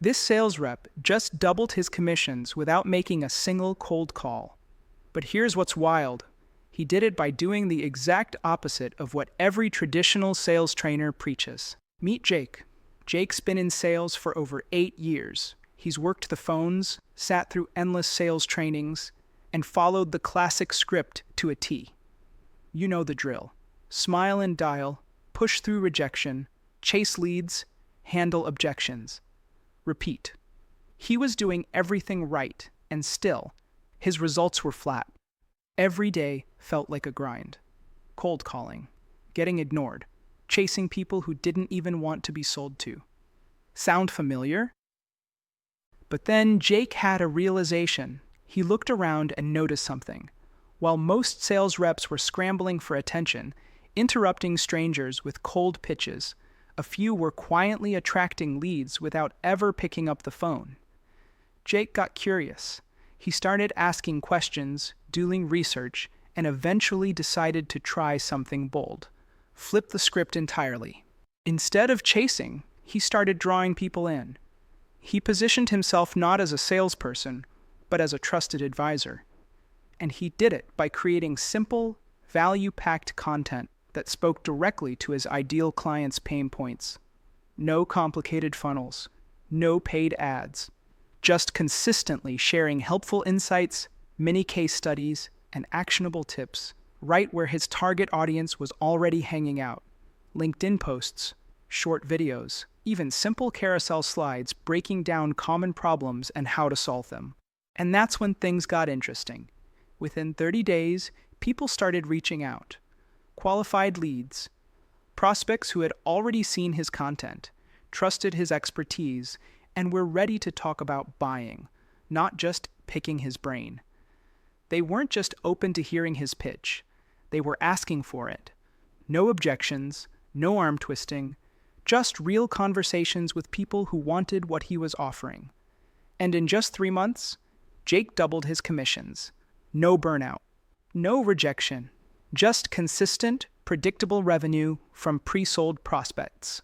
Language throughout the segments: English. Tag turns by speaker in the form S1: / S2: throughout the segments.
S1: This sales rep just doubled his commissions without making a single cold call. But here's what's wild. He did it by doing the exact opposite of what every traditional sales trainer preaches. Meet Jake. Jake's been in sales for over 8 years. He's worked the phones, sat through endless sales trainings, and followed the classic script to a T. You know the drill. Smile and dial, push through rejection, chase leads, handle objections. Repeat. He was doing everything right, and still, his results were flat. Every day felt like a grind. Cold calling, getting ignored, chasing people who didn't even want to be sold to. Sound familiar? But then Jake had a realization. He looked around and noticed something. While most sales reps were scrambling for attention, interrupting strangers with cold pitches, a few were quietly attracting leads without ever picking up the phone. Jake got curious. He started asking questions, doing research, and eventually decided to try something bold. Flip the script entirely. Instead of chasing, he started drawing people in. He positioned himself not as a salesperson, but as a trusted advisor. And he did it by creating simple, value-packed content that spoke directly to his ideal clients' pain points. No complicated funnels, no paid ads, just consistently sharing helpful insights, mini case studies, and actionable tips right where his target audience was already hanging out. LinkedIn posts, short videos, even simple carousel slides breaking down common problems and how to solve them. And that's when things got interesting. Within 30 days, people started reaching out. Qualified leads, prospects who had already seen his content, trusted his expertise, and were ready to talk about buying, not just picking his brain. They weren't just open to hearing his pitch, they were asking for it. No objections, no arm twisting, just real conversations with people who wanted what he was offering. And in just 3 months, Jake doubled his commissions. No burnout, no rejection, just consistent, predictable revenue from pre-sold prospects.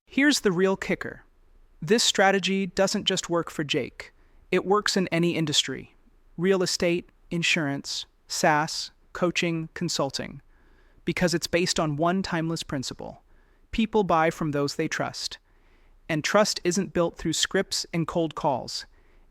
S1: Here's the real kicker. This strategy doesn't just work for Jake. It works in any industry. Real estate, insurance, SaaS, coaching, consulting. Because it's based on one timeless principle. People buy from those they trust. And trust isn't built through scripts and cold calls.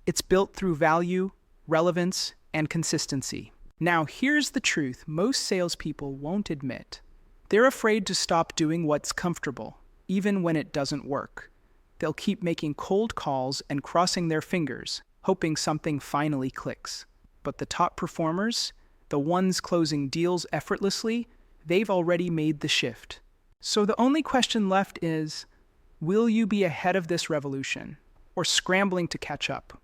S1: It's built through value, relevance, and consistency. Now, here's the truth most salespeople won't admit. They're afraid to stop doing what's comfortable, even when it doesn't work. They'll keep making cold calls and crossing their fingers, hoping something finally clicks. But the top performers, the ones closing deals effortlessly, they've already made the shift. So the only question left is, will you be ahead of this revolution, or scrambling to catch up?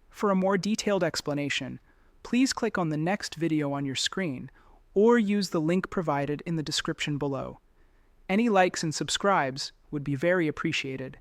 S1: For a more detailed explanation, please click on the next video on your screen, or use the link provided in the description below. Any likes and subscribes would be very appreciated.